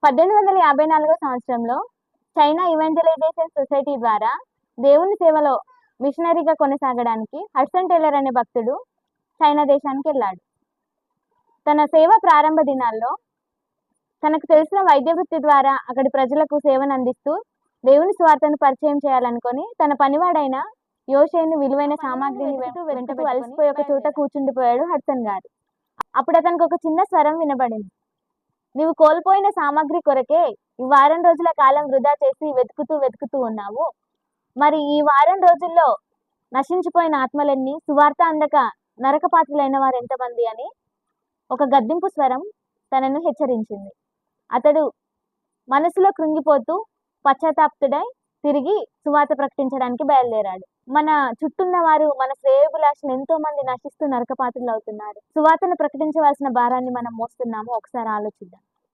1854 సంవత్సరంలో China evangelisation society ద్వారా దేవుని సేవలో మిషనరీగా కొనసాగడానికి హడ్సన్ టేలర్ అనే భక్తుడు చైనా దేశానికి వెళ్ళాడు. తన సేవ ప్రారంభ దినాల్లో తనకు తెలిసిన వైద్య వృత్తి ద్వారా అక్కడి ప్రజలకు సేవను అందిస్తూ దేవుని స్వార్థను పరిచయం చేయాలనుకొని తన పనివాడైన యోషేను విలువైన సామాగ్రిని వెంటబెట్టుకు అలసిపోయి ఒక చోట కూర్చుండిపోయాడు హడ్సన్ గారు. అప్పుడు అతనికి ఒక చిన్న స్వరం వినబడింది. నీవు కోల్పోయిన సామాగ్రి కొరకే ఈ వారం రోజుల కాలం వృధా చేసి వెతుకుతూ ఉన్నావు. మరి ఈ వారం రోజుల్లో నశించిపోయిన ఆత్మలెన్ని, సువార్త అందక నరకపాత్రులైన వారు ఎంతమంది అని ఒక గద్దింపు స్వరం తనను హెచ్చరించింది. అతడు మనసులో కృంగిపోతూ పశ్చాత్తాపుడై తిరిగి సువార్త ప్రకటించడానికి బయలుదేరాడు. మన చుట్టూన్న వారు, మన శ్రేయోభిలాషులు ఎంతో మంది నశిస్తూ నరకపాత్రులు అవుతున్నారు. సువార్తను ప్రకటించవలసిన భారాన్ని మనం మోస్తున్నాము. ఒకసారి ఆలోచిద్దాం.